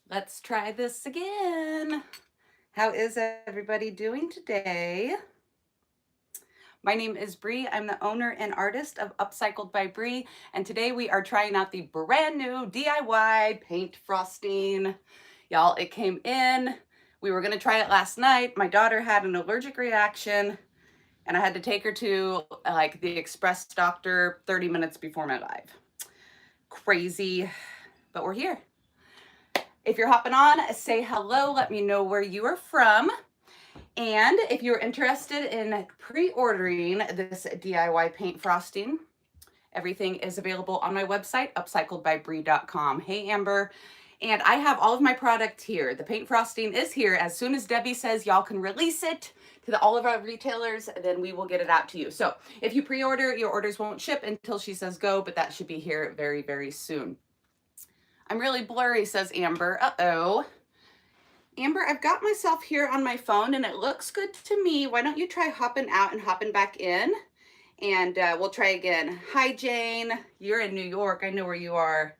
Let's try this again. How is everybody doing today? My name is Bri. I'm the owner and artist of Upcycled by Bri, and today we are trying out the brand new DIY paint frosting. Y'all, it came in. We were gonna try it last night. My daughter had an allergic reaction, and I had to take her to like the express doctor 30 minutes before my live. Crazy, but we're here. If you're hopping on, say hello. Let me know where you are from. And if you're interested in pre-ordering this DIY paint frosting, everything is available on my website, upcycledbybri.com. Hey, Amber. And I have all of my product here. The paint frosting is here. As soon as Debbie says y'all can release it to all of our retailers, then we will get it out to you. So if you pre-order, your orders won't ship until she says go, but that should be here very, very soon. I'm really blurry, says Amber. Uh-oh. Amber, I've got myself here on my phone and it looks good to me. Why don't you try hopping out and hopping back in? And we'll try again. Hi, Jane. You're in New York. I know where you are.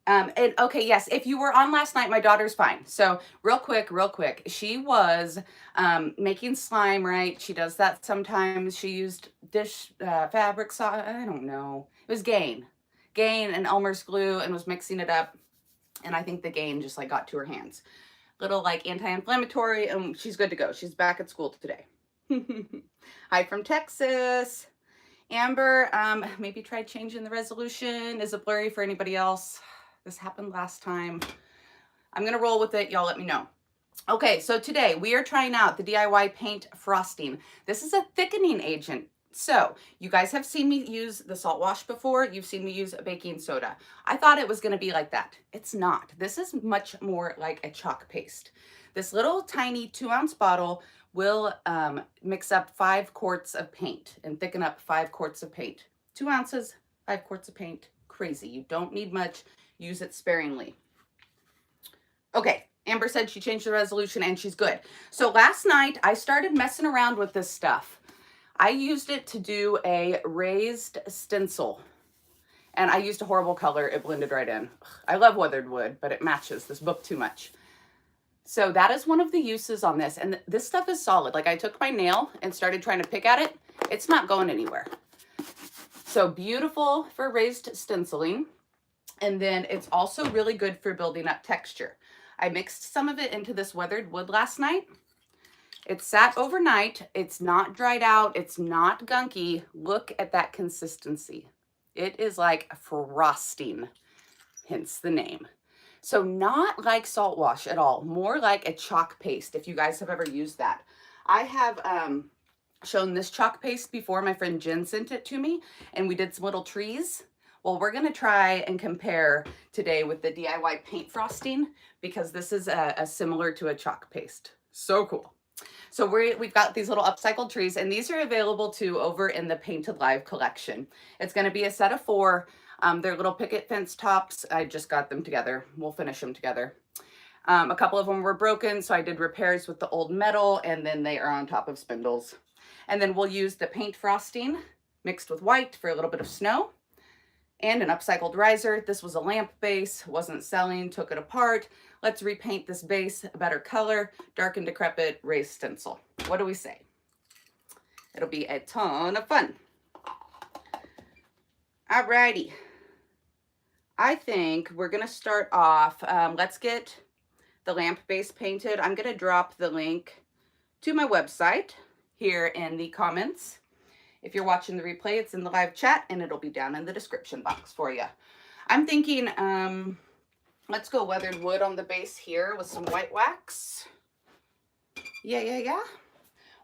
And okay, yes, if you were on last night, my daughter's fine. So real quick, she was making slime, right? She does that sometimes. She used dish fabric sauce. I don't know. It was Gain and Elmer's glue and was mixing it up. And I think the Gain just like got to her hands. Little like anti-inflammatory, and she's good to go. She's back at school today. Hi from Texas. Amber, maybe try changing the resolution. Is it blurry for anybody else? This happened last time. I'm gonna roll with it. Y'all let me know. Okay, so today we are trying out the DIY paint frosting. This is a thickening agent. So you guys have seen me use the salt wash before. You've seen me use a baking soda. I thought it was going to be like that. It's not. This is much more like a chalk paste. This little tiny 2-ounce bottle will mix up 5 quarts of paint and thicken up 5 quarts of paint. 2 ounces, 5 quarts of paint. Crazy. You don't need much. Use it sparingly. Okay. Amber said she changed the resolution and she's good. So last night I started messing around with this stuff. I used it to do a raised stencil, and I used a horrible color. It blended right in. I love weathered wood, but it matches this book too much. So that is one of the uses on this, and this stuff is solid. Like I took my nail and started trying to pick at it. It's not going anywhere. So beautiful for raised stenciling, and then it's also really good for building up texture. I mixed some of it into this weathered wood last night. It sat overnight. It's not dried out. It's not gunky. Look at that consistency. It is like frosting, hence the name. So not like salt wash at all, more like a chalk paste, if you guys have ever used that. I have shown this chalk paste before. My friend Jen sent it to me, and we did some little trees. Well, we're going to try and compare today with the DIY paint frosting because this is similar to a chalk paste. So cool. So we've got these little upcycled trees, and these are available too over in the Painted Live collection. It's going to be a set of 4. They're little picket fence tops. I just got them together. We'll finish them together. A couple of them were broken, so I did repairs with the old metal, and then they are on top of spindles. And then we'll use the paint frosting mixed with white for a little bit of snow. And an upcycled riser. This was a lamp base, wasn't selling, took it apart. Let's repaint this base a better color, dark and decrepit, raised stencil. What do we say? It'll be a ton of fun. Alrighty. I think we're gonna start off, let's get the lamp base painted. I'm gonna drop the link to my website here in the comments. If you're watching the replay, it's in the live chat, and it'll be down in the description box for you. I'm thinking, let's go weathered wood on the base here with some white wax. Yeah.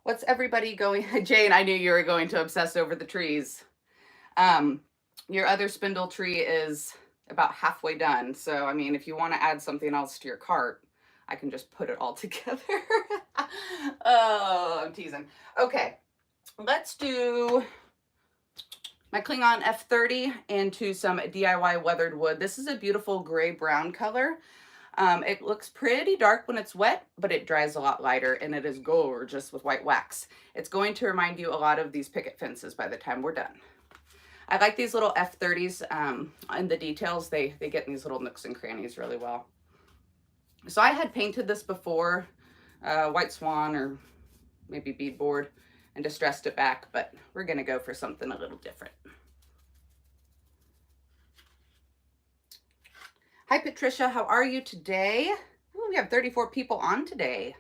What's everybody going? Jane, I knew you were going to obsess over the trees. Your other spindle tree is about halfway done. So, I mean, if you want to add something else to your cart, I can just put it all together. Oh, I'm teasing. Okay. Let's do my Klingon F30 into some DIY weathered wood. This is a beautiful gray-brown color. It looks pretty dark when it's wet, but it dries a lot lighter, and it is gorgeous with white wax. It's going to remind you a lot of these picket fences by the time we're done. I like these little F30s in the details. They get in these little nooks and crannies really well. So I had painted this before, white swan or maybe beadboard, and distressed it back, but we're gonna go for something a little different. Hi Patricia, how are you today? Ooh, we have 34 people on today.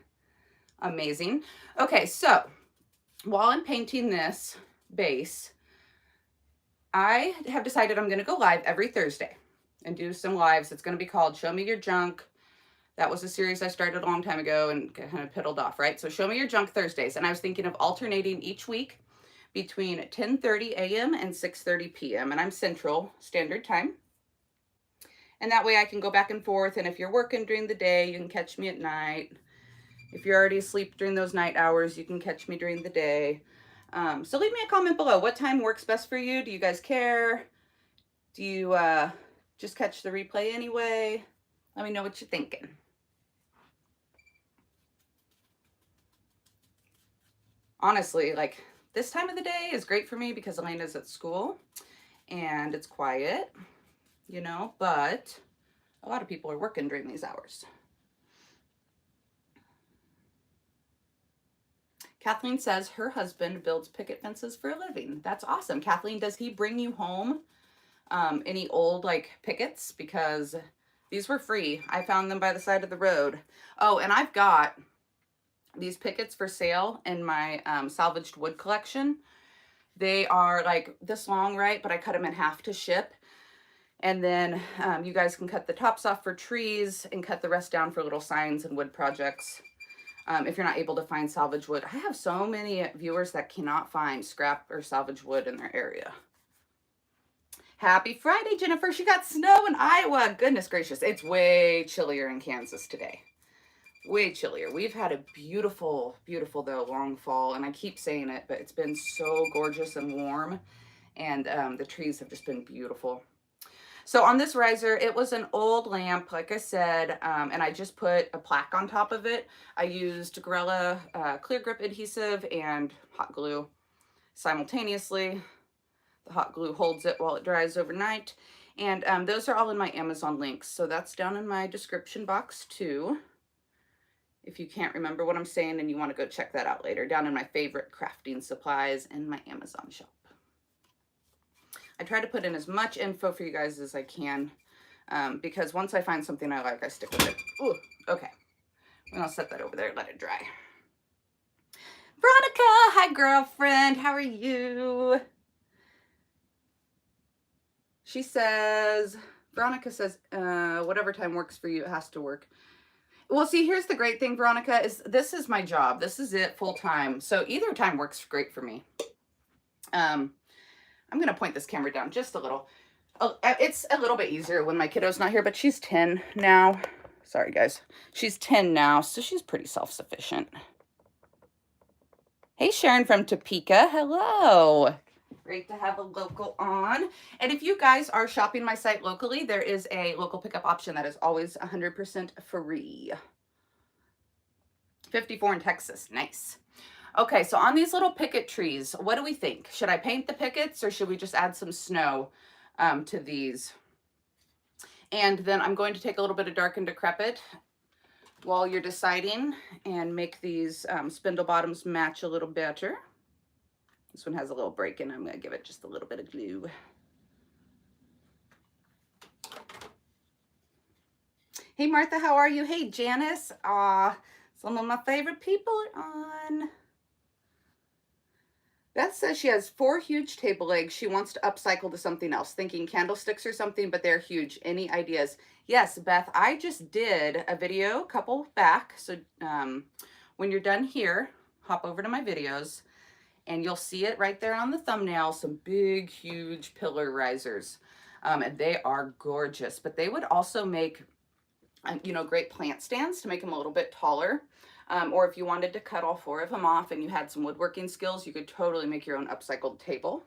Amazing. Okay, so while I'm painting this base, I have decided I'm gonna go live every Thursday and do some lives. It's gonna be called Show Me Your Junk. That was a series I started a long time ago and kind of piddled off, right? So Show Me Your Junk Thursdays. And I was thinking of alternating each week between 10:30 a.m. and 6:30 p.m. And I'm Central Standard Time. And that way I can go back and forth. And if you're working during the day, you can catch me at night. If you're already asleep during those night hours, you can catch me during the day. So leave me a comment below. What time works best for you? Do you guys care? Do you just catch the replay anyway? Let me know what you're thinking. Honestly, like this time of the day is great for me because Elena's at school and it's quiet, you know, but a lot of people are working during these hours. Kathleen says her husband builds picket fences for a living. That's awesome. Kathleen, does he bring you home any old like pickets? Because these were free. I found them by the side of the road. Oh, and I've got these pickets for sale in my salvaged wood collection. They are like this long, right? But I cut them in half to ship. And then you guys can cut the tops off for trees and cut the rest down for little signs and wood projects. If you're not able to find salvage wood. I have so many viewers that cannot find scrap or salvage wood in their area. Happy Friday, Jennifer. She got snow in Iowa. Goodness gracious. It's way chillier in Kansas today. Way chillier. We've had a beautiful, beautiful though, long fall. And I keep saying it, but it's been so gorgeous and warm. And the trees have just been beautiful. So on this riser, it was an old lamp, like I said, and I just put a plaque on top of it. I used Gorilla clear grip adhesive and hot glue simultaneously. The hot glue holds it while it dries overnight. And those are all in my Amazon links. So that's down in my description box too. If you can't remember what I'm saying and you want to go check that out later, down in my favorite crafting supplies in my Amazon shop. I try to put in as much info for you guys as I can because once I find something I like, I stick with it. Ooh, okay. And I'll set that over there, let it dry. Veronica, hi girlfriend, how are you? She says, Veronica says, whatever time works for you, it has to work. Well, see, here's the great thing, Veronica, is this is my job. This is it full time. So either time works great for me. I'm going to point this camera down just a little. It's a little bit easier when my kiddo's not here, but she's 10 now. Sorry, guys. She's 10 now, so she's pretty self-sufficient. Hey, Sharon from Topeka. Hello. Great to have a local on. And if you guys are shopping my site locally, there is a local pickup option that is always 100% free. 54 in Texas. Nice. Okay, so on these little picket trees, what do we think? Should I paint the pickets or should we just add some snow to these? And then I'm going to take a little bit of Dark and Decrepit while you're deciding and make these spindle bottoms match a little better. This one has a little break in. I'm going to give it just a little bit of glue. Hey, Martha, how are you? Hey, Janice. Some of my favorite people are on. Beth says she has 4 huge table legs. She wants to upcycle to something else, thinking candlesticks or something, but they're huge. Any ideas? Yes, Beth, I just did a video a couple back. So when you're done here, hop over to my videos and you'll see it right there on the thumbnail, some big, huge pillar risers. And they are gorgeous, but they would also make, you know, great plant stands to make them a little bit taller. Or if you wanted to cut all 4 of them off and you had some woodworking skills, you could totally make your own upcycled table.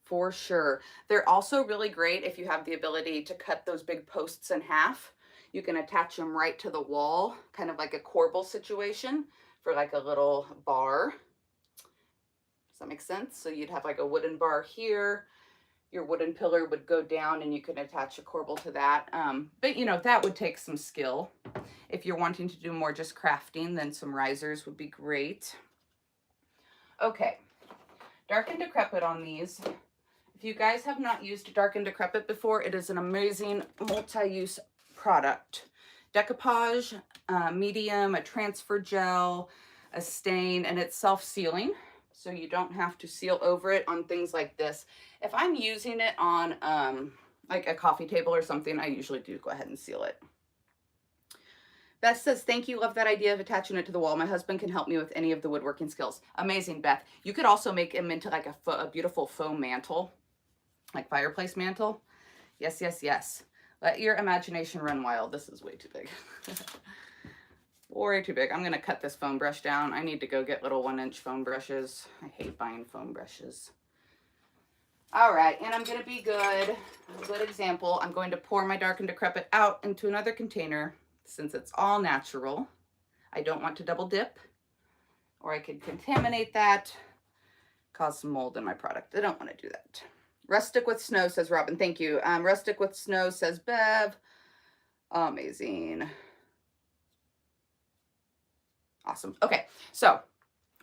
For sure. They're also really great if you have the ability to cut those big posts in half. You can attach them right to the wall, kind of like a corbel situation for like a little bar. Does that make sense? So you'd have like a wooden bar here. your wooden pillar would go down and you can attach a corbel to that. But you know, that would take some skill. If you're wanting to do more just crafting, then some risers would be great. Okay, Dark and Decrepit on these. If you guys have not used Dark and Decrepit before, it is an amazing multi-use product. Decoupage, medium, a transfer gel, a stain, and it's self-sealing, so you don't have to seal over it on things like this. If I'm using it on like a coffee table or something, I usually do go ahead and seal it. Beth says, thank you, love that idea of attaching it to the wall. My husband can help me with any of the woodworking skills. Amazing, Beth. You could also make them into like a beautiful faux mantle, like fireplace mantle. Yes, yes, yes. Let your imagination run wild. This is way too big. Way too big. I'm going to cut this foam brush down. I need to go get little 1-inch foam brushes. I hate buying foam brushes. All right, and I'm going to be good. A good example. I'm going to pour my Dark and Decrepit out into another container since it's all natural. I don't want to double dip, or I could contaminate that, cause some mold in my product. I don't want to do that. Rustic with Snow, says Robin. Thank you. Rustic with Snow, says Bev. Amazing. Awesome. Okay, so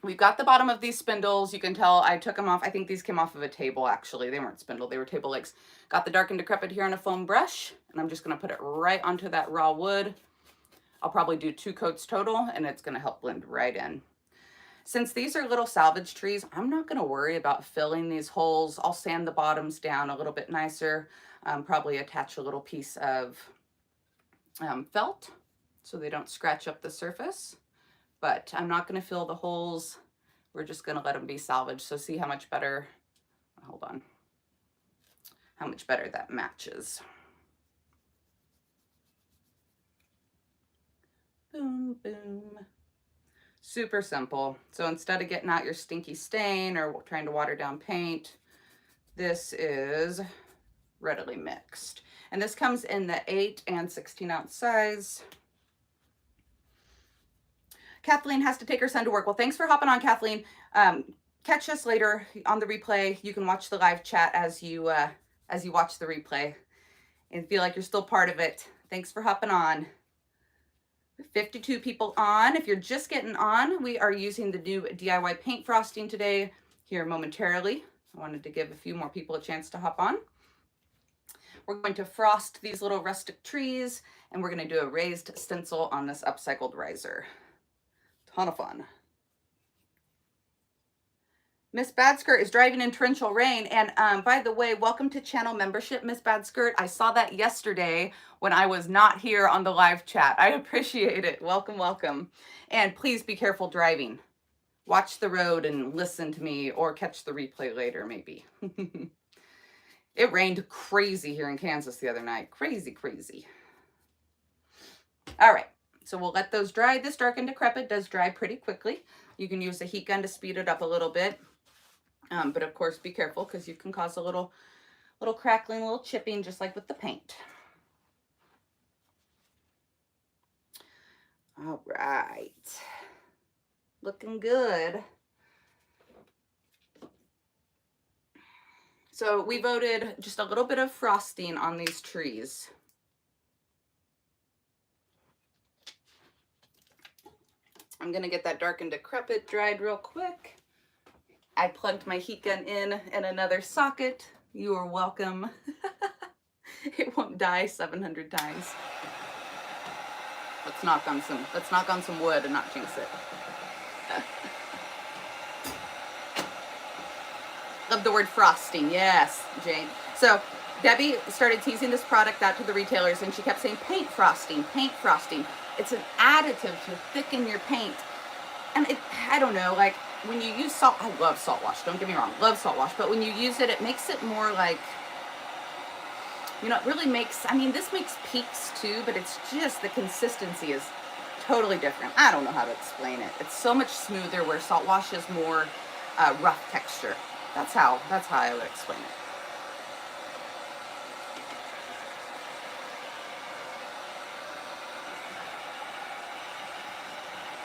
we've got the bottom of these spindles. You can tell I took them off. I think these came off of a table, actually. They weren't spindle. They were table legs. Got the Dark and Decrepit here on a foam brush, and I'm just going to put it right onto that raw wood. I'll probably do 2 coats total, and it's going to help blend right in. Since these are little salvage trees, I'm not going to worry about filling these holes. I'll sand the bottoms down a little bit nicer. Probably attach a little piece of felt so they don't scratch up the surface. But I'm not going to fill the holes. We're just going to let them be salvaged. So see how much better, hold on, how much better that matches. Boom, boom. Super simple. So instead of getting out your stinky stain or trying to water down paint, this is readily mixed. And this comes in the 8 and 16 ounce size. Kathleen has to take her son to work. Well, thanks for hopping on, Kathleen. Catch us later on the replay. You can watch the live chat as you watch the replay and feel like you're still part of it. Thanks for hopping on. 52 people on. If you're just getting on, we are using the new DIY paint frosting today here momentarily. I wanted to give a few more people a chance to hop on. We're going to frost these little rustic trees, and we're going to do a raised stencil on this upcycled riser. Ton of fun. Miss Badskirt is driving in torrential rain. And by the way, welcome to channel membership, Miss Badskirt. I saw that yesterday when I was not here on the live chat. I appreciate it. Welcome, welcome. And please be careful driving. Watch the road and listen to me, or catch the replay later, maybe. It rained crazy here in Kansas the other night. Crazy, crazy. All right. So we'll let those dry. This Dark and Decrepit does dry pretty quickly. You can use a heat gun to speed it up a little bit. But of course, be careful because you can cause a little crackling, a little chipping, just like with the paint. All right. Looking good. So we voted just a little bit of frosting on these trees. I'm going to get that Dark and Decrepit dried real quick. I plugged my heat gun in another socket. You are welcome. It won't die 700 times. Let's knock on some wood and not jinx it. Love the word frosting. Yes, Jane. So Debbie started teasing this product out to the retailers, and she kept saying paint frosting, paint frosting. It's an additive to thicken your paint. And I don't know, like when you use salt, I love salt wash, don't get me wrong, love salt wash, but when you use it, it makes it more like, you know, it really makes, I mean, this makes peaks too, but it's just, the consistency is totally different. I don't know how to explain it. It's so much smoother, where salt wash is more rough texture. That's how I would explain it.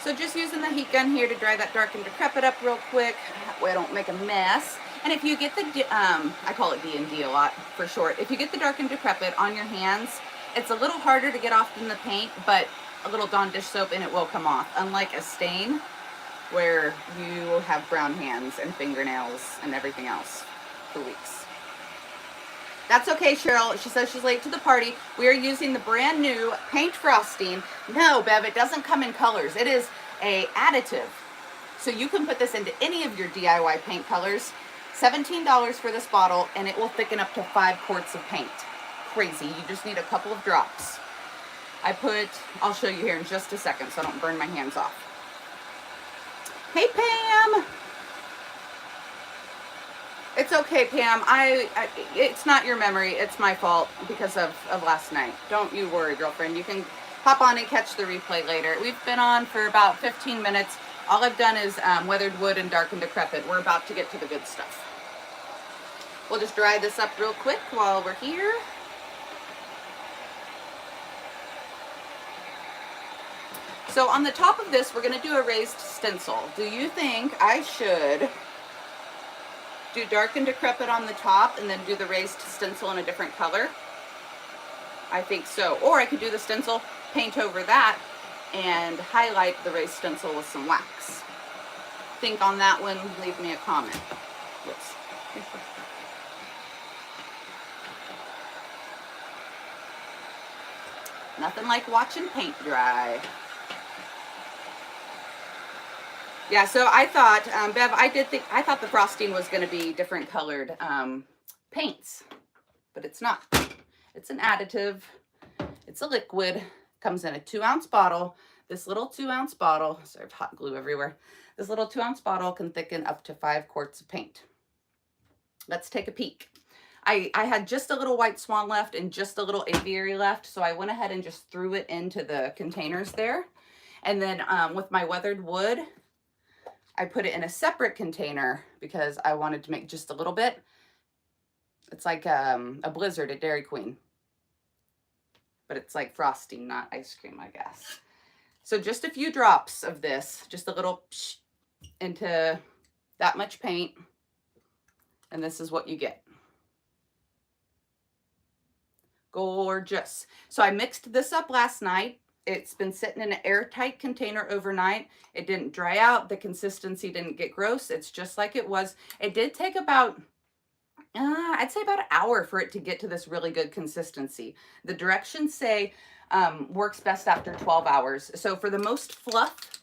So just using the heat gun here to dry that dark and decrepit up real quick. That way I don't make a mess. And if you get the, I call it D&D a lot for short. If you get the dark and decrepit on your hands, it's a little harder to get off than the paint, but a little Dawn dish soap and it will come off. Unlike a stain where you will have brown hands and fingernails and everything else for weeks. That's okay, Cheryl. She says she's late to the party. We are using the brand new paint frosting. No, Bev, it doesn't come in colors. It is a additive. So you can put this into any of your DIY paint colors. $17 for this bottle, and it will thicken up to 5 quarts of paint. Crazy. You just need a couple of drops. I'll show you here in just a second so I don't burn my hands off. Hey, Pam. It's okay, Pam. It's not your memory. It's my fault because of last night. Don't you worry, girlfriend. You can hop on and catch the replay later. We've been on for about 15 minutes. All I've done is weathered wood and dark and decrepit. We're about to get to the good stuff. We'll just dry this up real quick while we're here. So on the top of this, we're going to do a raised stencil. Do you think I should do dark and decrepit on the top and then do the raised stencil in a different color? I think so. Or I could do the stencil, paint over that, and highlight the raised stencil with some wax. Think on that one, leave me a comment. Whoops. Nothing like watching paint dry. Yeah, so I thought, Bev, I thought the frosting was going to be different colored paints, but it's not. It's an additive. It's a liquid. Comes in a 2-ounce bottle. This little 2-ounce bottle, sorry, I have hot glue everywhere. This little 2-ounce bottle can thicken up to 5 quarts of paint. Let's take a peek. I had just a little white swan left and just a little aviary left, so I went ahead and just threw it into the containers there. And then with my weathered wood, I put it in a separate container because I wanted to make just a little bit. It's like a Blizzard at Dairy Queen. But it's like frosting, not ice cream, I guess. So just a few drops of this, just a little into that much paint. And this is what you get. Gorgeous. So I mixed this up last night. It's been sitting in an airtight container overnight. It didn't dry out. The consistency didn't get gross. It's just like it was. It did take about, I'd say about an hour for it to get to this really good consistency. The directions say works best after 12 hours. So for the most fluff,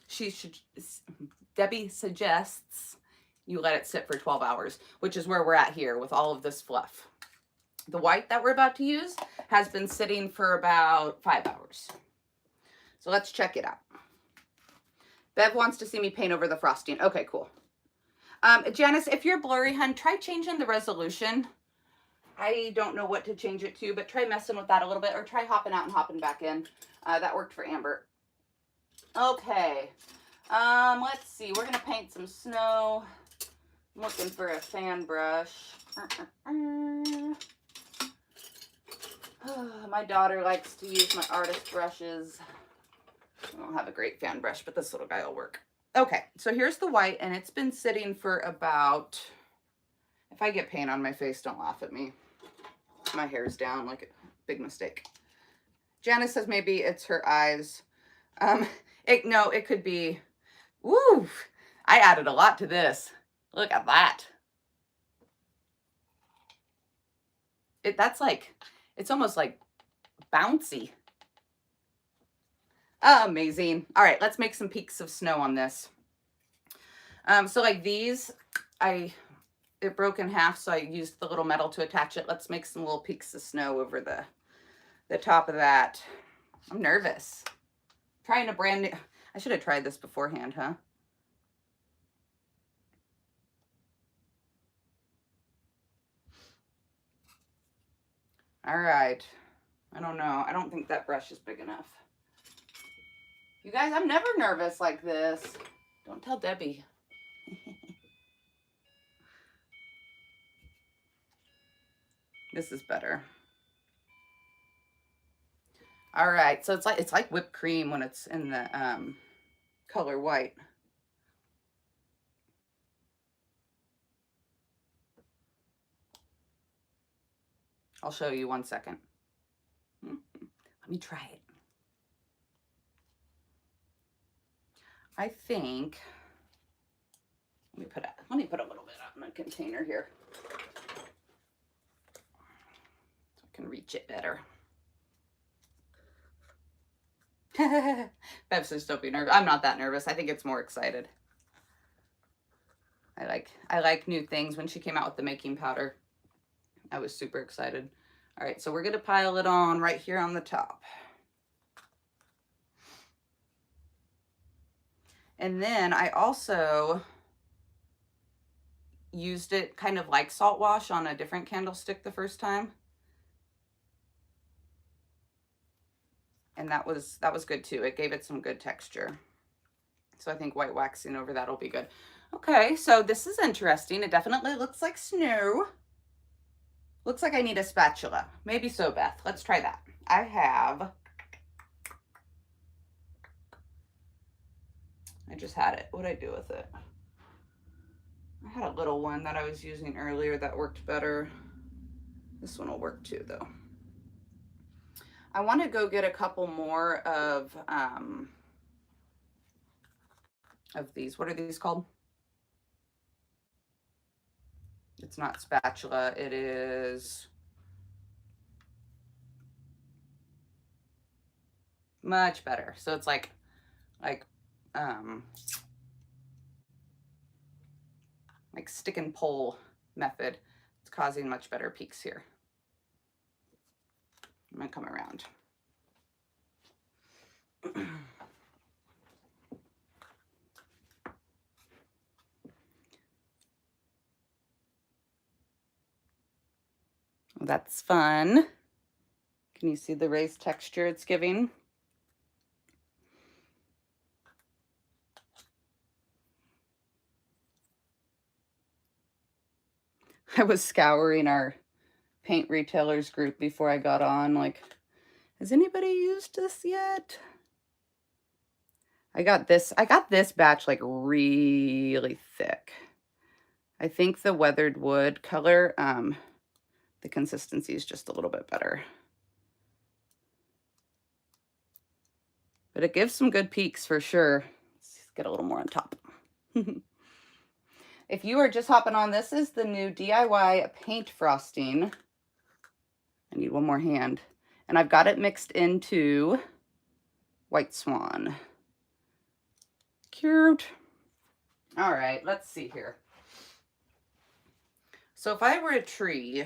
Debbie suggests you let it sit for 12 hours, which is where we're at here with all of this fluff. The white that we're about to use has been sitting for about 5 hours. So let's check it out. Bev wants to see me paint over the frosting. Okay, cool. Janice, if you're blurry, hun, try changing the resolution. I don't know what to change it to, but try messing with that a little bit, or try hopping out and hopping back in. That worked for Amber. Okay. Let's see. We're going to paint some snow. I'm looking for a fan brush. My daughter likes to use my artist brushes. I don't have a great fan brush, but this little guy will work. Okay, so here's the white, and it's been sitting for about, if I get paint on my face, don't laugh at me. My hair's down, like a big mistake. Janice says maybe it's her eyes. No, it could be, woo, I added a lot to this. Look at that. That's like, it's almost like bouncy. Amazing. All right, let's make some peaks of snow on this. So like these, it broke in half, so I used the little metal to attach it. Let's make some little peaks of snow over the top of that. I'm nervous. Trying a brand new, I should have tried this beforehand, huh? All right. I don't know. I don't think that brush is big enough. You guys, I'm never nervous like this. Don't tell Debbie. This is better. All right, so it's like whipped cream when it's in the color white. I'll show you 1 second. Let me try it. I think, let me put a little bit on the container here so I can reach it better. Bev says don't be nervous. I'm not that nervous. I think it's more excited. I like new things. When she came out with the making powder, I was super excited. All right, so we're gonna pile it on right here on the top. And then I also used it kind of like salt wash on a different candlestick the first time. And that was good too. It gave it some good texture. So I think white waxing over that'll be good. Okay, so this is interesting. It definitely looks like snow. Looks like I need a spatula. Maybe so, Beth. Let's try that. I just had it. What'd I do with it? I had a little one that I was using earlier that worked better. This one will work too, though. I want to go get a couple more of these. What are these called? It's not spatula. It is much better. So it's like stick and pull method. It's causing much better peaks here. I'm gonna come around. Well, that's fun. Can you see the raised texture it's giving? I was scouring our paint retailers group before I got on, like, has anybody used this yet? I got this batch like really thick. I think the weathered wood color, the consistency is just a little bit better. But it gives some good peaks for sure. Let's get a little more on top. If you are just hopping on, this is the new DIY paint frosting. I need one more hand. And I've got it mixed into White Swan. Cute. All right, let's see here. So if I were a tree,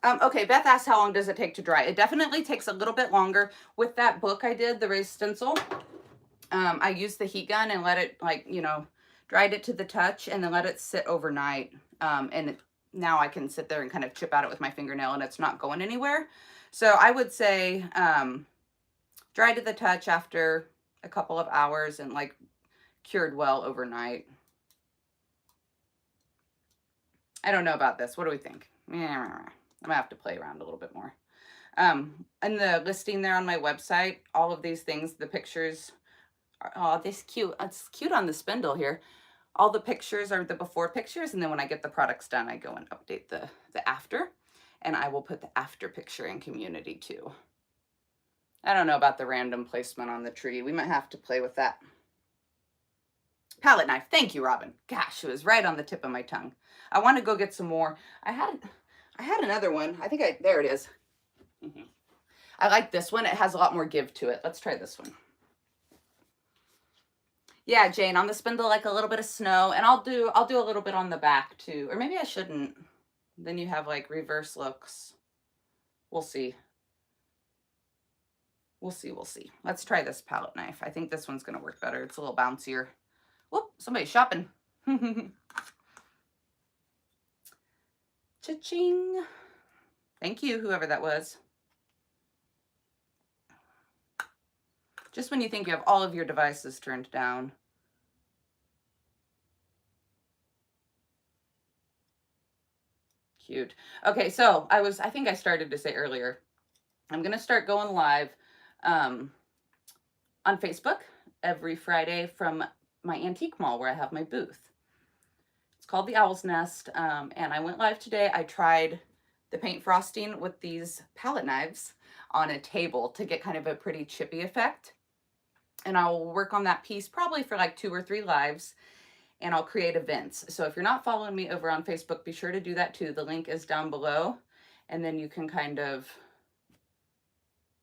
okay, Beth asked how long does it take to dry? It definitely takes a little bit longer. With that book I did, the raised stencil, I used the heat gun and let it, like, you know, dried it to the touch and then let it sit overnight. Now I can sit there and kind of chip at it with my fingernail and it's not going anywhere. So I would say dry to the touch after a couple of hours and like cured well overnight. I don't know about this. What do we think? I'm gonna have to play around a little bit more. And the listing there on my website, all of these things, the pictures are, oh, this cute. It's cute on the spindle here. All the pictures are the before pictures, and then when I get the products done, I go and update the after, and I will put the after picture in community too. I don't know about the random placement on the tree. We might have to play with that. Palette knife. Thank you, Robin. Gosh, it was right on the tip of my tongue. I want to go get some more. I had another one. I think there it is. I like this one. It has a lot more give to it. Let's try this one. Yeah, Jane, on the spindle, like a little bit of snow, and I'll do a little bit on the back too, or maybe I shouldn't. Then you have like reverse looks. We'll see. We'll see. We'll see. Let's try this palette knife. I think this one's gonna work better. It's a little bouncier. Whoop! Somebody's shopping. Cha-ching! Thank you, whoever that was. Just when you think you have all of your devices turned down. Cute. Okay, so I think I started to say earlier, I'm going to start going live on Facebook every Friday from my antique mall where I have my booth. It's called the Owl's Nest, and I went live today. I tried the paint frosting with these palette knives on a table to get kind of a pretty chippy effect. And I'll work on that piece probably for like 2 or 3 lives, and I'll create events. So if you're not following me over on Facebook, be sure to do that too. The link is down below, and then you can kind of,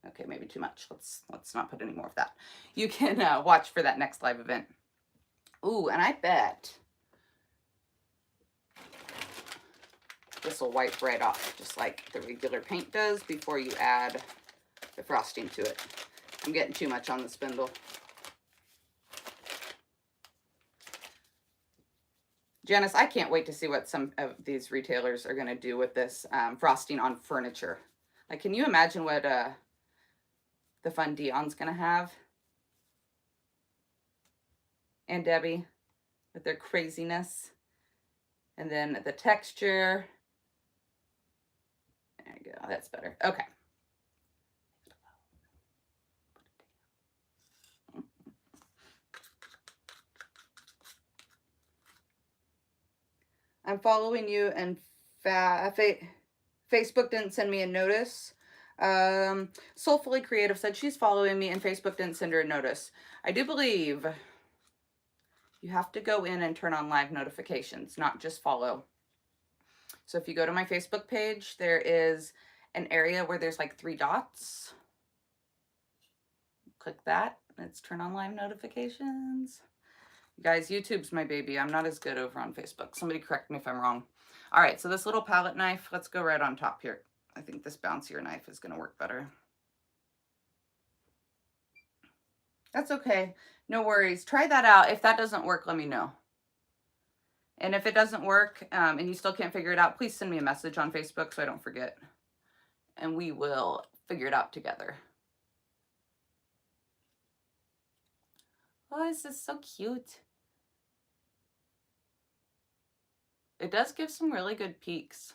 okay, maybe too much. Let's not put any more of that. You can watch for that next live event. Ooh, and I bet this will wipe right off, just like the regular paint does before you add the frosting to it. I'm getting too much on the spindle. Janice, I can't wait to see what some of these retailers are going to do with this frosting on furniture. Like, can you imagine what the fun Dion's going to have? And Debbie with their craziness. And then the texture. There you go. That's better. Okay. I'm following you, and Facebook didn't send me a notice. Soulfully Creative said she's following me and Facebook didn't send her a notice. I do believe you have to go in and turn on live notifications, not just follow. So if you go to my Facebook page, there is an area where there's like 3 dots. Click that. Let's turn on live notifications. You guys, YouTube's my baby. I'm not as good over on Facebook. Somebody correct me if I'm wrong. All right, so this little palette knife, let's go right on top here. I think this bouncier knife is going to work better. That's okay. No worries. Try that out. If that doesn't work, let me know. And if it doesn't work and you still can't figure it out, please send me a message on Facebook so I don't forget. And we will figure it out together. Oh, this is so cute. It does give some really good peaks.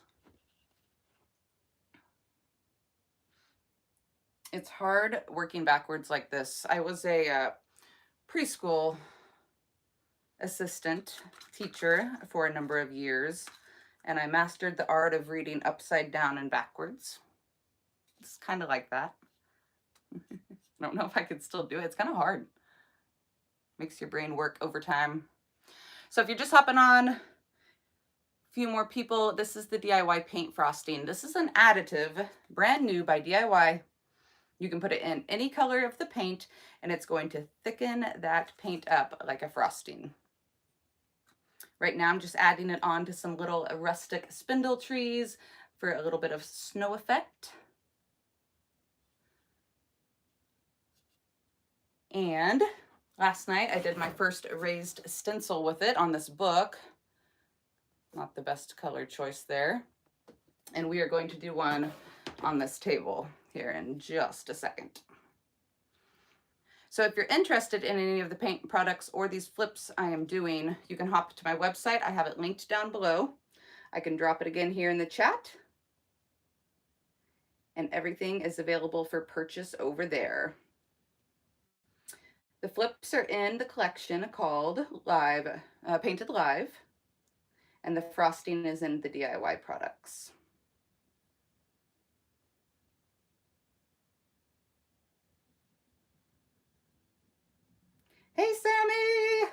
It's hard working backwards like this. I was a preschool assistant teacher for a number of years, and I mastered the art of reading upside down and backwards. It's kind of like that. I don't know if I could still do it. It's kind of hard. Makes your brain work overtime. So if you're just hopping on, a few more people, this is the DIY paint frosting. This is an additive, brand new by DIY. You can put it in any color of the paint, and it's going to thicken that paint up like a frosting. Right now, I'm just adding it on to some little rustic spindle trees for a little bit of snow effect. And last night, I did my first raised stencil with it on this book. Not the best color choice there. And we are going to do one on this table here in just a second. So if you're interested in any of the paint products or these flips I am doing, you can hop to my website. I have it linked down below. I can drop it again here in the chat. And everything is available for purchase over there. The flips are in the collection called Painted Live, and the frosting is in the DIY products. Hey Sammy,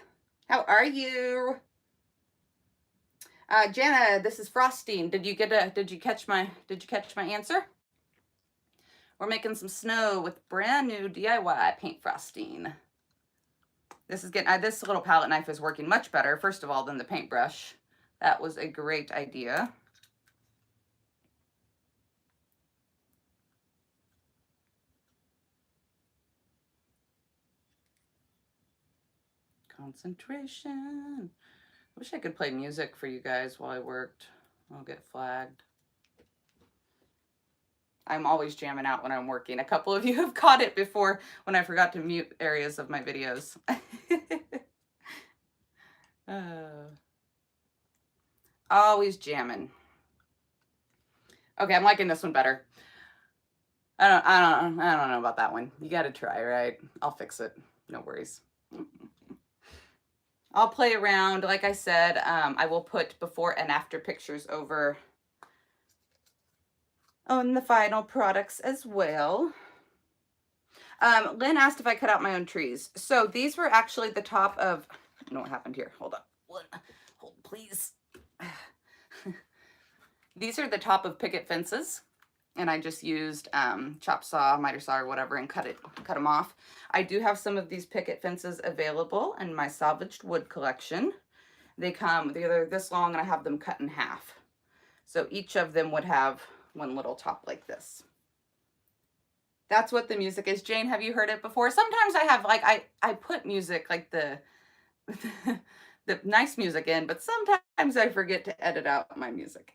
how are you? Jana, this is frosting. Did you catch my answer? We're making some snow with brand new DIY paint frosting. This is getting this little palette knife is working much better, first of all, than the paintbrush. That was a great idea. Concentration. Wish I could play music for you guys while I worked. I'll get flagged. I'm always jamming out when I'm working. A couple of you have caught it before when I forgot to mute areas of my videos. Always jamming. Okay, I'm liking this one better. I don't know about that one. You got to try, right? I'll fix it. No worries. I'll play around. Like I said, I will put before and after pictures over on the final products as well. Lynn asked if I cut out my own trees. So these were actually the top of, I don't know what happened here. Hold on. Hold, please. These are the top of picket fences. And I just used chop saw, miter saw, or whatever, and cut them off. I do have some of these picket fences available in my salvaged wood collection. They're this long, and I have them cut in half. So each of them would have one little top like this. That's what the music is. Jane, have you heard it before? Sometimes I have, like, I put music, like the the nice music in, but sometimes I forget to edit out my music.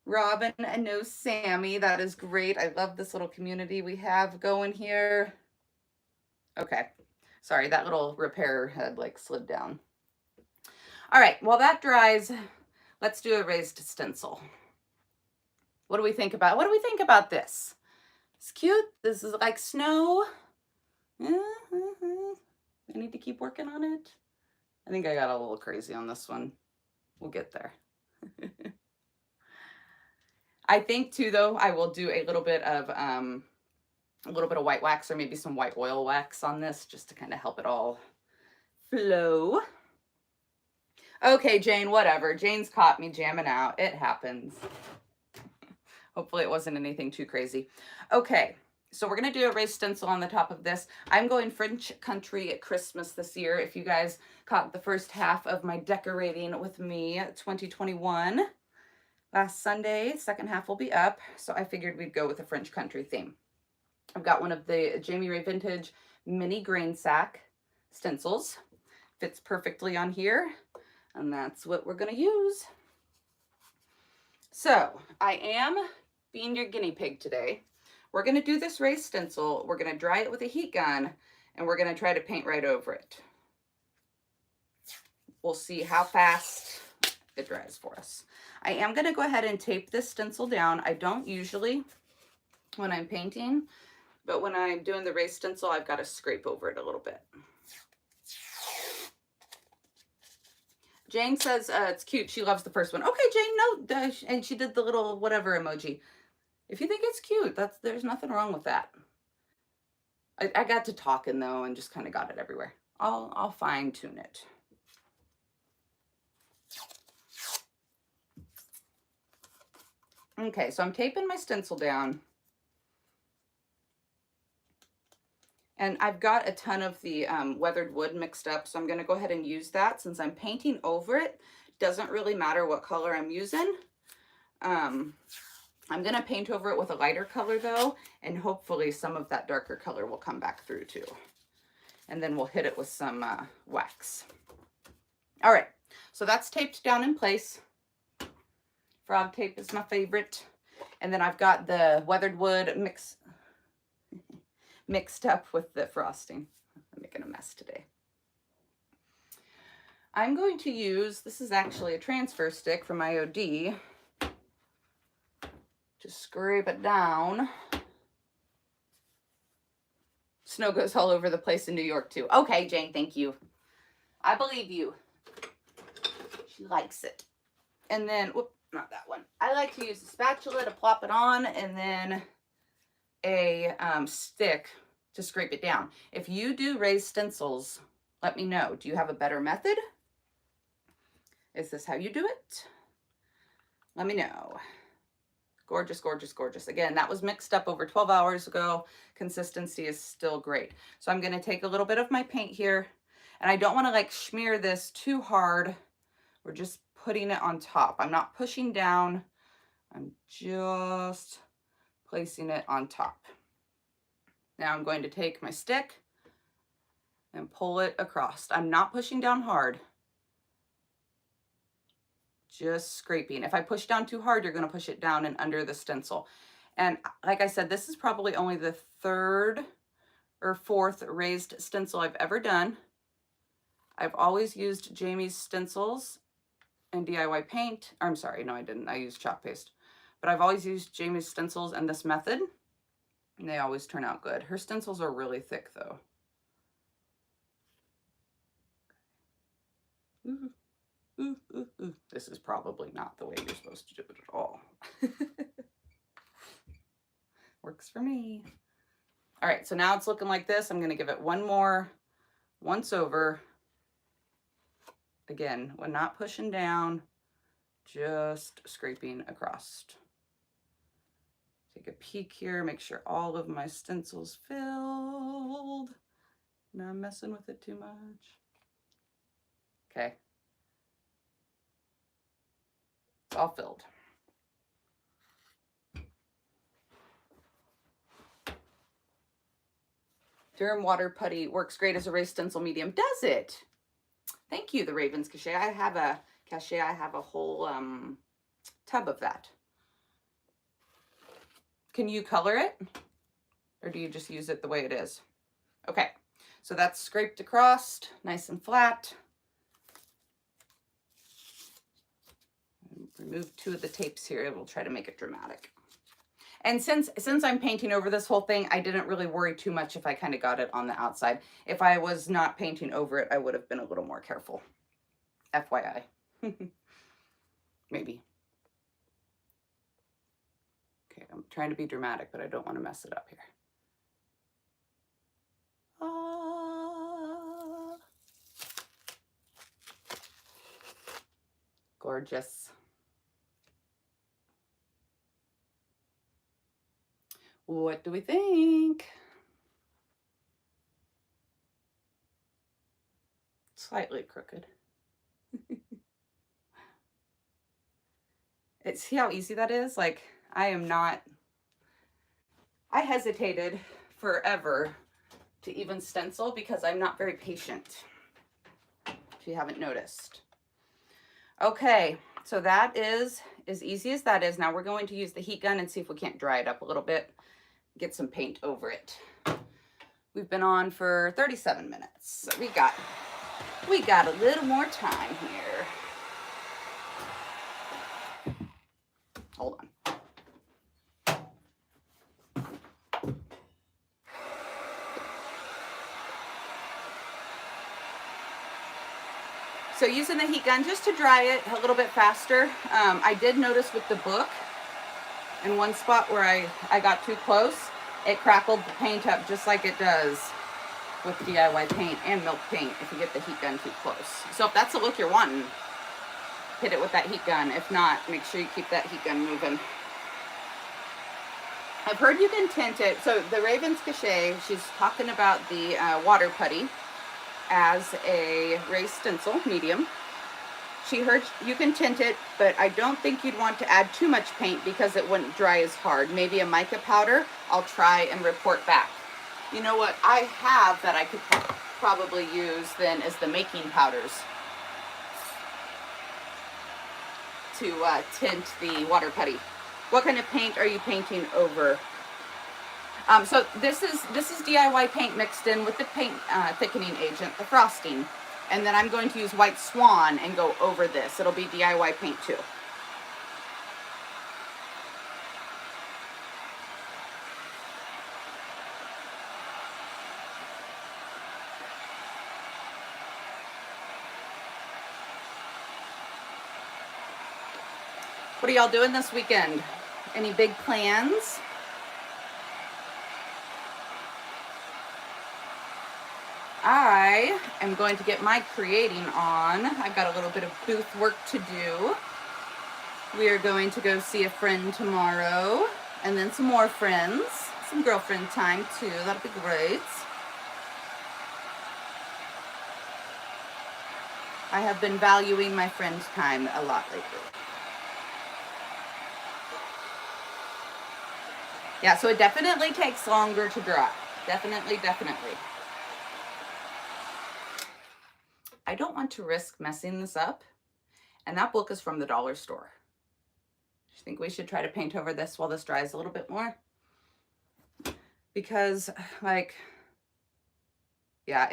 Robin and no Sammy, that is great. I love this little community we have going here. Okay, sorry, that little repair had like slid down. All right, while that dries, let's do a raised stencil. What do we think about this? It's cute. This is like snow. I need to keep working on it. I think I got a little crazy on this one. We'll get there. I think too, though, I will do a little bit of white wax or maybe some white oil wax on this just to kind of help it all flow. Okay, Jane, whatever. Jane's caught me jamming out. It happens. Hopefully it wasn't anything too crazy. Okay, so we're going to do a raised stencil on the top of this. I'm going French country at Christmas this year. If you guys caught the first half of my decorating with me 2021 last Sunday, second half will be up. So I figured we'd go with a French country theme. I've got one of the Jamie Ray Vintage mini grain sack stencils. Fits perfectly on here, and that's what we're going to use. So I am being your guinea pig today. We're going to do this raised stencil. We're going to dry it with a heat gun, and we're going to try to paint right over it. We'll see how fast it dries for us. I am going to go ahead and tape this stencil down. I don't usually when I'm painting, but when I'm doing the raised stencil, I've got to scrape over it a little bit. Jane says it's cute. She loves the first one. Okay, Jane, no, and she did the little whatever emoji. If you think it's cute, there's nothing wrong with that. I got to talking though and just kind of got it everywhere. I'll fine tune it. Okay, so I'm taping my stencil down. And I've got a ton of the weathered wood mixed up, so I'm going to go ahead and use that since I'm painting over it. Doesn't really matter what color I'm using. I'm going to paint over it with a lighter color though, and hopefully some of that darker color will come back through too. And then we'll hit it with some wax. All right, so that's taped down in place. Frog tape is my favorite. And then I've got the weathered wood mixed up with the frosting. I'm making a mess today. I'm going to use, this is actually a transfer stick from IOD, to scrape it down. Snow goes all over the place in New York too. Okay, Jane, thank you. I believe you. She likes it. And then, whoop, not that one. I like to use a spatula to plop it on, and then a stick to scrape it down. If you do raised stencils, let me know. Do you have a better method? Is this how you do it? Let me know. Gorgeous, gorgeous, gorgeous. Again, that was mixed up over 12 hours ago. Consistency is still great. So I'm going to take a little bit of my paint here, and I don't want to like smear this too hard. We're just putting it on top. I'm not pushing down. I'm just placing it on top. Now I'm going to take my stick and pull it across. I'm not pushing down hard. Just scraping. If I push down too hard, you're going to push it down and under the stencil. And like I said, this is probably only the third or fourth raised stencil I've ever done. I've always used Jamie's stencils and DIY paint. I'm sorry, no, I didn't. I used chalk paste. But I've always used Jamie's stencils and this method. And they always turn out good. Her stencils are really thick though. Ooh, ooh, ooh, ooh. This is probably not the way you're supposed to do it at all. Works for me. All right, so now it's looking like this. I'm gonna give it one more once over. Again, we're not pushing down, just scraping across. Take a peek here, make sure all of my stencils filled. Not messing with it too much. Okay. It's all filled. Durham water putty works great as a raised stencil medium. Does it? Thank you, the Ravens Cachet. I have a whole tub of that. Can you color it? Or do you just use it the way it is? Okay, so that's scraped across, nice and flat. Remove 2 of the tapes here. We'll try to make it dramatic. And since I'm painting over this whole thing, I didn't really worry too much if I kind of got it on the outside. If I was not painting over it, I would have been a little more careful. FYI. Maybe. Okay, I'm trying to be dramatic, but I don't want to mess it up here. Gorgeous. What do we think? Slightly crooked. See how easy that is? Like, I hesitated forever to even stencil because I'm not very patient, if you haven't noticed. Okay, so that is as easy as that is. Now we're going to use the heat gun and see if we can't dry it up a little bit, get some paint over it. We've been on for 37 minutes, so we got a little more time here. Hold on. So using the heat gun just to dry it a little bit faster. I did notice with the book, in one spot where I got too close, it crackled the paint up just like it does with DIY paint and milk paint if you get the heat gun too close. So if that's the look you're wanting, hit it with that heat gun. If not, make sure you keep that heat gun moving. I've heard you can tint it. So the Ravens Cachet, she's talking about the water putty as a raised stencil medium. She heard you can tint it, but I don't think you'd want to add too much paint because it wouldn't dry as hard. Maybe a mica powder. I'll try and report back. You know what I have that I could probably use then is the making powders to tint the water putty. What kind of paint are you painting over? So this is DIY paint mixed in with the paint thickening agent, the frosting. And then I'm going to use White Swan and go over this. It'll be DIY paint too. What are y'all doing this weekend? Any big plans? I am going to get my creating on. I've got a little bit of booth work to do. We are going to go see a friend tomorrow, and then some more friends. Some girlfriend time too, that'll be great. I have been valuing my friend's time a lot lately. Yeah, so it definitely takes longer to dry. Definitely. I don't want to risk messing this up. And that book is from the dollar store. Do you think we should try to paint over this while this dries a little bit more? Because yeah,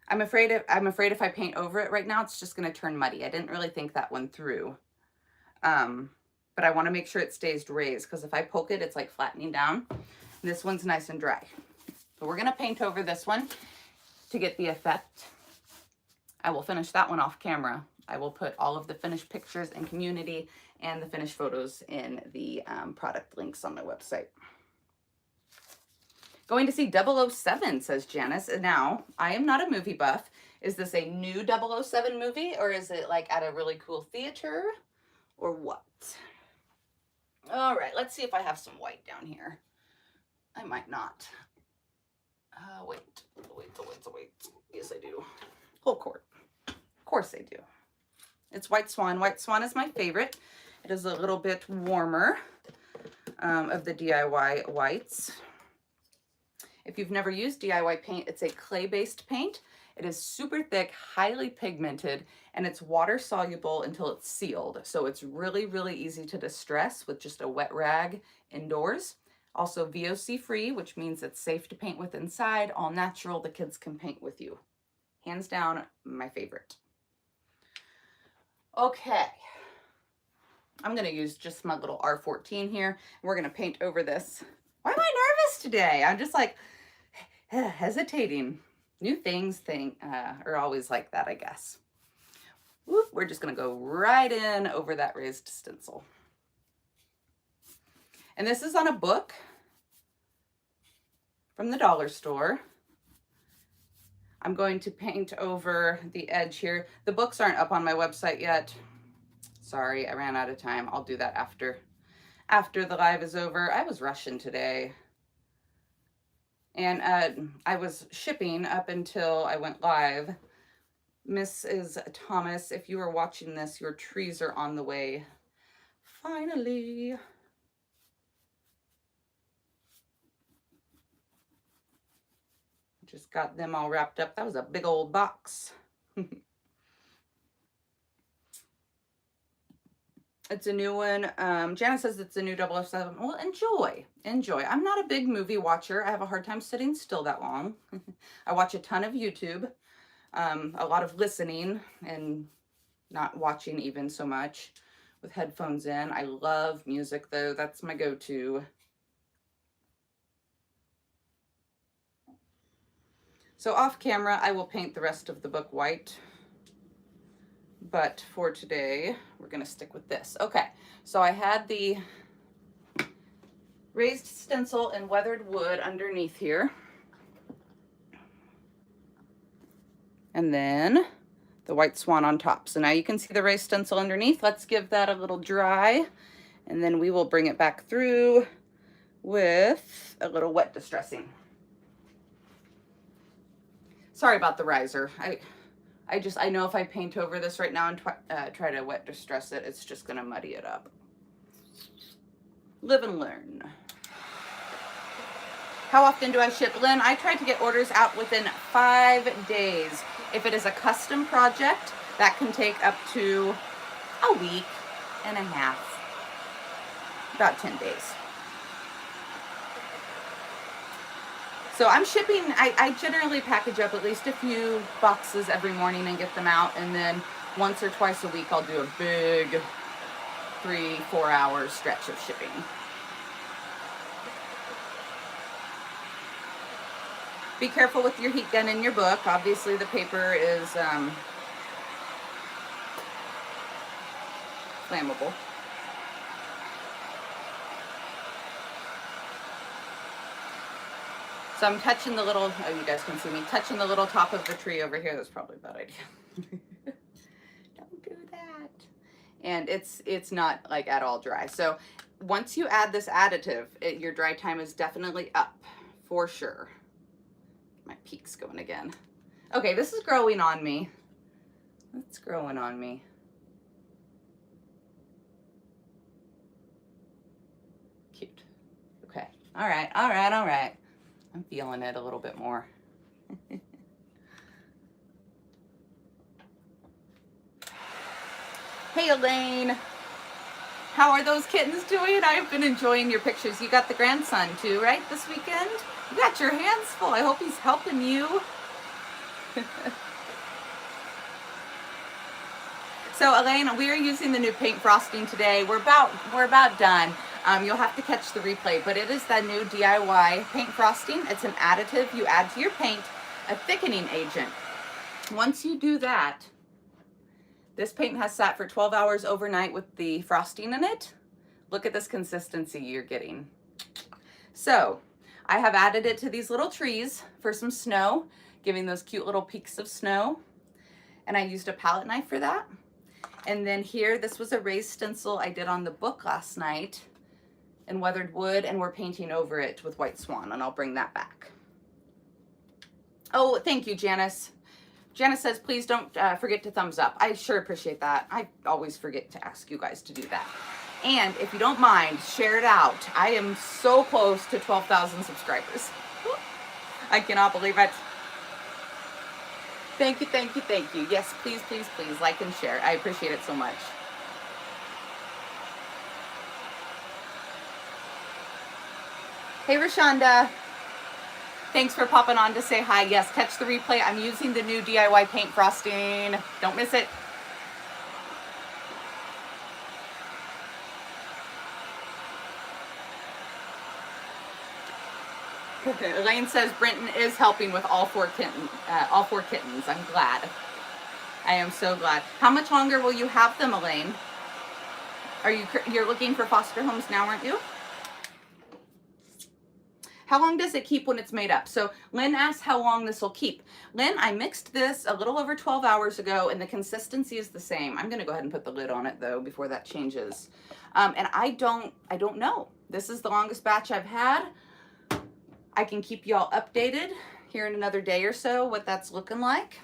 I'm afraid if I paint over it right now, it's just going to turn muddy. I didn't really think that one through. But I want to make sure it stays raised because if I poke it, it's like flattening down. This one's nice and dry. So we're gonna paint over this one to get the effect. I will finish that one off camera. I will put all of the finished pictures and community and the finished photos in the product links on my website. Going to see 007, says Janice. Now, I am not a movie buff. Is this a new 007 movie, or is it like at a really cool theater, or what? All right, let's see if I have some white down here. I might not. Wait. Yes, I do. Whole quart. Of course I do. It's White Swan. White Swan is my favorite. It is a little bit warmer of the DIY whites. If you've never used DIY paint, it's a clay-based paint. It is super thick, highly pigmented, and it's water soluble until it's sealed. So it's really, really easy to distress with just a wet rag indoors. Also VOC free, which means it's safe to paint with inside, all natural. The kids can paint with you. Hands down, my favorite. Okay. I'm gonna use just my little R14 here. We're gonna paint over this. Why am I nervous today? I'm just like hesitating. New things are always like that, I guess. Whoop, we're just gonna go right in over that raised stencil. And this is on a book from the dollar store. I'm going to paint over the edge here. The books aren't up on my website yet. Sorry, I ran out of time. I'll do that after the live is over. I was rushing today. And I was shipping up until I went live. Mrs. Thomas, if you are watching this, your trees are on the way. Finally. Just got them all wrapped up. That was a big old box. It's a new one. Janice says it's a new 007. Well, enjoy. I'm not a big movie watcher. I have a hard time sitting still that long. I watch a ton of YouTube, a lot of listening and not watching even so much with headphones in. I love music though. That's my go-to. So off camera, I will paint the rest of the book white. But for today, we're gonna stick with this. Okay, so I had the raised stencil in weathered wood underneath here. And then the White Swan on top. So now you can see the raised stencil underneath. Let's give that a little dry. And then we will bring it back through with a little wet distressing. Sorry about the riser. I know if I paint over this right now and try to wet distress it, it's just gonna muddy it up. Live and learn. How often do I ship, Lynn? I try to get orders out within 5 days. If it is a custom project, that can take up to a week and a half, about 10 days. So I'm shipping, I generally package up at least a few boxes every morning and get them out. And then once or twice a week, I'll do a big 3-4 hour stretch of shipping. Be careful with your heat gun in your book. Obviously the paper is flammable. So I'm touching the little, oh, you guys can see me, touching the little top of the tree over here. That's probably a bad idea. Don't do that. And it's not like at all dry. So once you add this additive, your dry time is definitely up for sure. My peak's going again. Okay, this is growing on me. It's growing on me. Cute. Okay. All right. All right. All right. I'm feeling it a little bit more. Hey, Elaine. How are those kittens doing? I've been enjoying your pictures. You got the grandson too, right, this weekend? You got your hands full. I hope he's helping you. So Elaine, we are using the new paint frosting today. We're about done. You'll have to catch the replay, but it is the new DIY paint frosting. It's an additive you add to your paint, a thickening agent. Once you do that, this paint has sat for 12 hours overnight with the frosting in it. Look at this consistency you're getting. So I have added it to these little trees for some snow, giving those cute little peaks of snow. And I used a palette knife for that. And then here, this was a raised stencil I did on the book last night in weathered wood, and we're painting over it with white swan, and I'll bring that back. Oh, thank you, Janice. Janice says, please don't forget to thumbs up. I sure appreciate that. I always forget to ask you guys to do that. And if you don't mind, share it out. I am so close to 12,000 subscribers. I cannot believe it. Thank you, thank you, thank you. Yes, please, please, please like and share. I appreciate it so much. Hey, Rashonda. Thanks for popping on to say hi. Yes, catch the replay. I'm using the new DIY paint frosting. Don't miss it. Elaine says Brenton is helping with all four kittens. I'm glad. I am so glad. How much longer will you have them, Elaine? You're looking for foster homes now, aren't you? How long does it keep when it's made up? So Lynn asked how long this will keep. Lynn, I mixed this a little over 12 hours ago, and the consistency is the same. I'm gonna go ahead and put the lid on it though before that changes. And I don't know. This is the longest batch I've had. I can keep y'all updated here in another day or so what that's looking like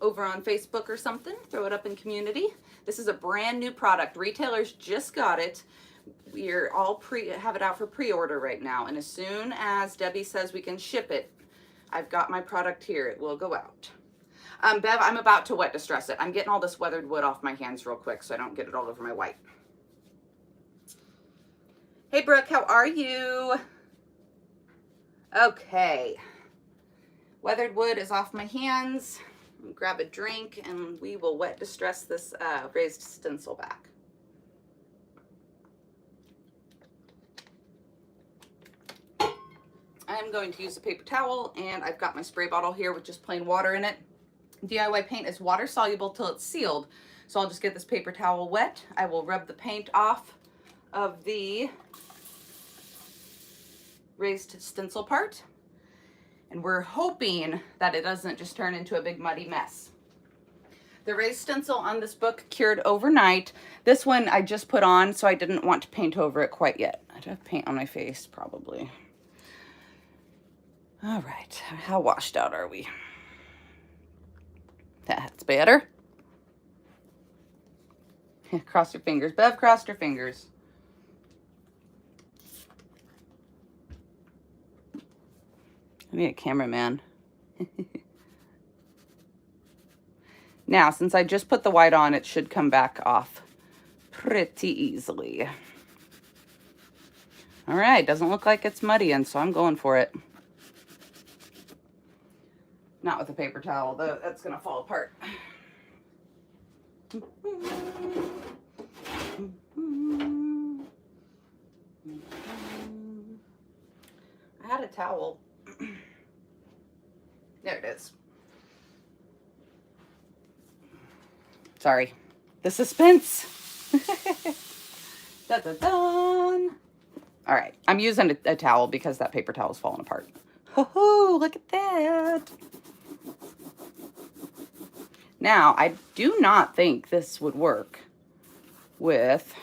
over on Facebook or something. Throw it up in community. This is a brand new product. Retailers just got it. We're all have it out for pre-order right now, and as soon as Debbie says we can ship it, I've got my product here. It will go out. Bev, I'm about to wet distress it. I'm getting all this weathered wood off my hands real quick so I don't get it all over my white. Hey Brooke, how are you? Okay, weathered wood is off my hands. Grab a drink and we will wet distress this raised stencil back. I'm going to use a paper towel, and I've got my spray bottle here with just plain water in it. DIY paint is water soluble till it's sealed. So I'll just get this paper towel wet. I will rub the paint off of the raised stencil part. And we're hoping that it doesn't just turn into a big muddy mess. The raised stencil on this book cured overnight. This one I just put on, so I didn't want to paint over it quite yet. I do have paint on my face, probably. All right, how washed out are we? That's better. Cross your fingers. Bev, cross your fingers. I need a cameraman. Now, since I just put the white on, it should come back off pretty easily. All right, doesn't look like it's muddying, so I'm going for it. Not with a paper towel, though. That's going to fall apart. I had a towel. There it is. Sorry. The suspense. Dun, dun, dun. All right. I'm using a towel because that paper towel is falling apart. Ho-ho, look at that. Now, I do not think this would work with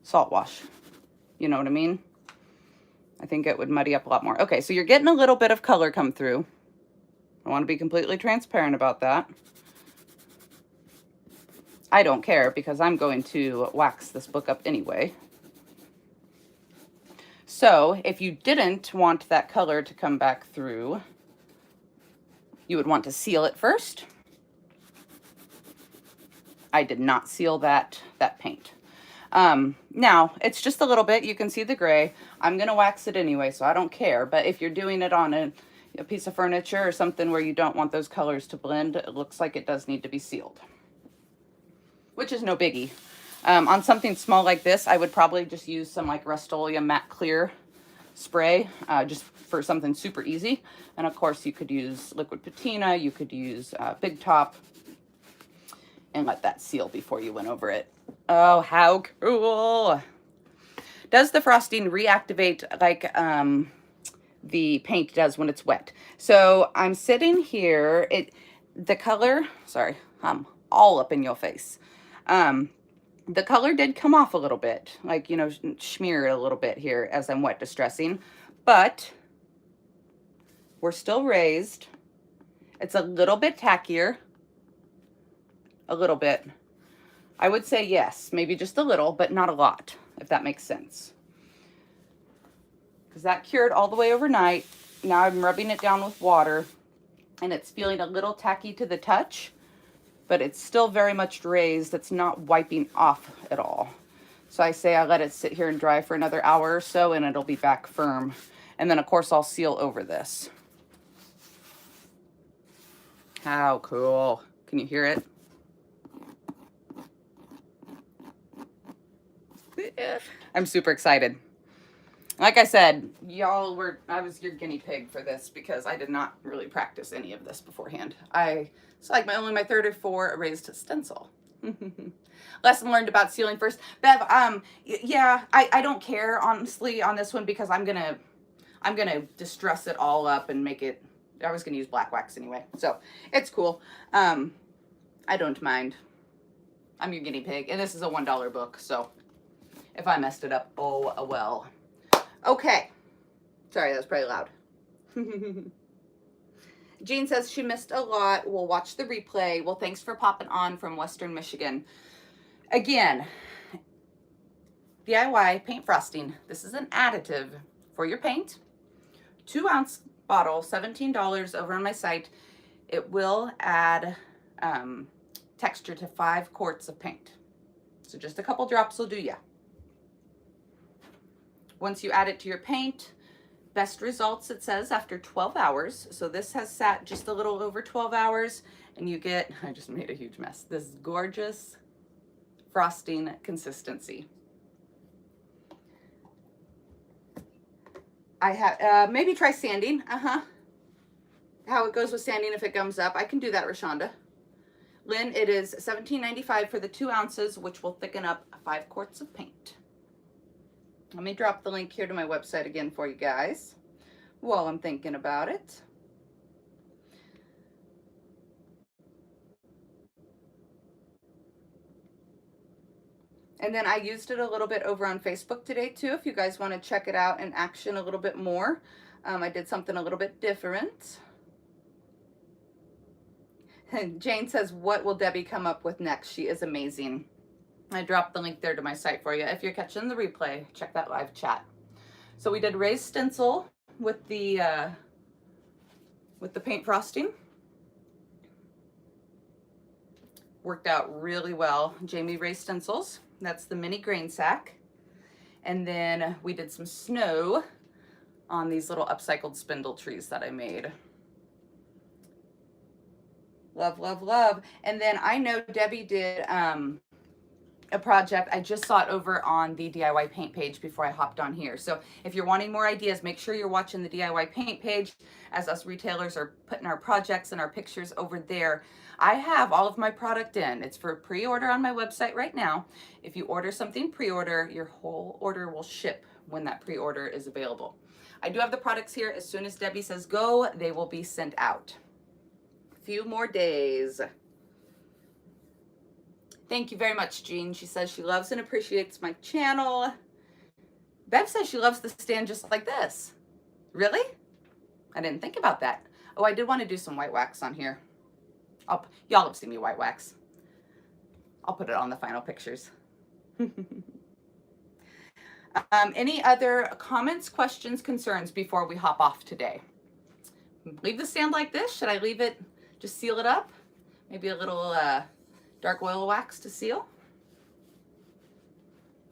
salt wash. You know what I mean? I think it would muddy up a lot more. Okay, so you're getting a little bit of color come through. I want to be completely transparent about that. I don't care because I'm going to wax this book up anyway. So if you didn't want that color to come back through, you would want to seal it first. I did not seal that paint. Now, it's just a little bit. You can see the gray. I'm going to wax it anyway, so I don't care. But if you're doing it on a piece of furniture or something where you don't want those colors to blend, it looks like it does need to be sealed. which is no biggie. On something small like this, I would probably just use some like Rust-Oleum matte clear spray, just for something super easy. And of course you could use liquid patina, you could use Big Top, and let that seal before you went over it. Oh, how cool. Does the frosting reactivate like the paint does when it's wet? So I'm sitting here, the color, sorry, I'm all up in your face. The color did come off a little bit, like, you know, smear a little bit here as I'm wet distressing, but we're still raised. It's a little bit tackier, a little bit. I would say yes, maybe just a little, but not a lot, if that makes sense. Because that cured all the way overnight. Now I'm rubbing it down with water, and it's feeling a little tacky to the touch, but it's still very much raised. It's not wiping off at all. So I say I let it sit here and dry for another hour or so, and it'll be back firm. And then of course I'll seal over this. How cool. Can you hear it? I'm super excited. Like I said, I was your guinea pig for this because I did not really practice any of this beforehand. It's like only my third or fourth raised stencil. Lesson learned about sealing first. Bev, yeah, I don't care honestly on this one because I'm gonna distress it all up and make it. I was gonna use black wax anyway, so it's cool. I don't mind. I'm your guinea pig, and this is a $1 book, so if I messed it up, oh well. Okay. Sorry, that was probably loud. Jean says she missed a lot. We'll watch the replay. Well, thanks for popping on from Western Michigan. Again, DIY paint frosting. This is an additive for your paint. 2-ounce bottle, $17 over on my site. It will add texture to 5 quarts of paint. So just a couple drops will do ya. Once you add it to your paint, best results, it says, after 12 hours. So this has sat just a little over 12 hours, and you get, I just made a huge mess, this gorgeous frosting consistency. I have, maybe try sanding, how it goes with sanding if it gums up. I can do that, Rashonda. Lynn, it is $17.95 for the 2 ounces, which will thicken up 5 quarts of paint. Let me drop the link here to my website again for you guys while I'm thinking about it. And then I used it a little bit over on Facebook today too, if you guys want to check it out in action a little bit more. I did something a little bit different. And Jane says, what will Debbie come up with next? She is amazing. I dropped the link there to my site for you. If you're catching the replay, check that live chat. So we did raised stencil with the paint frosting. Worked out really well. Jamie raised stencils. That's the mini grain sack. And then we did some snow on these little upcycled spindle trees that I made. Love, love, love. And then I know Debbie did a project. I just saw it over on the DIY paint page before I hopped on here. So if you're wanting more ideas, make sure you're watching the DIY paint page, as us retailers are putting our projects and our pictures over there. I have all of my product in. It's for pre-order on my website right now. If you order something pre-order, your whole order will ship when that pre-order is available. I do have the products here. As soon as Debbie says go, they will be sent out. A few more days. Thank you very much, Jean. She says she loves and appreciates my channel. Bev says she loves the stand just like this. Really? I didn't think about that. Oh, I did want to do some white wax on here. Y'all have seen me white wax. I'll put it on the final pictures. Any other comments, questions, concerns before we hop off today? Leave the stand like this? Should I leave it, just seal it up? Maybe a little dark oil wax to seal.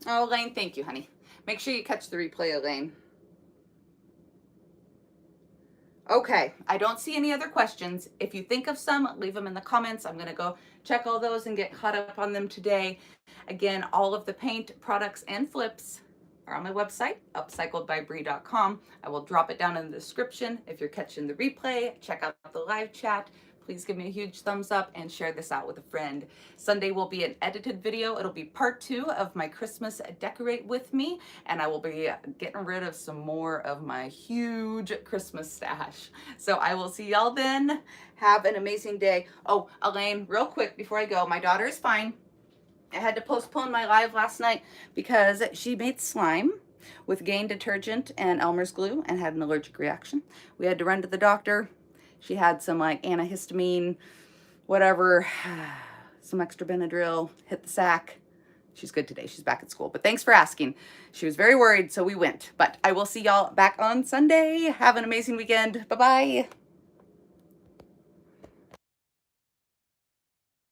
Oh, Elaine, thank you, honey. Make sure you catch the replay, Elaine. Okay, I don't see any other questions. If you think of some, leave them in the comments. I'm gonna go check all those and get caught up on them today. Again, all of the paint products and flips are on my website, upcycledbybri.com. I will drop it down in the description. If you're catching the replay, check out the live chat. Please give me a huge thumbs up and share this out with a friend. Sunday will be an edited video. It'll be part 2 of my Christmas Decorate With Me, and I will be getting rid of some more of my huge Christmas stash. So I will see y'all then. Have an amazing day. Oh, Elaine, real quick before I go, my daughter is fine. I had to postpone my live last night because she made slime with Gain detergent and Elmer's glue and had an allergic reaction. We had to run to the doctor. She had some like antihistamine, whatever, some extra Benadryl, hit the sack. She's good today. She's back at school. But thanks for asking. She was very worried, so we went. But I will see y'all back on Sunday. Have an amazing weekend. Bye-bye.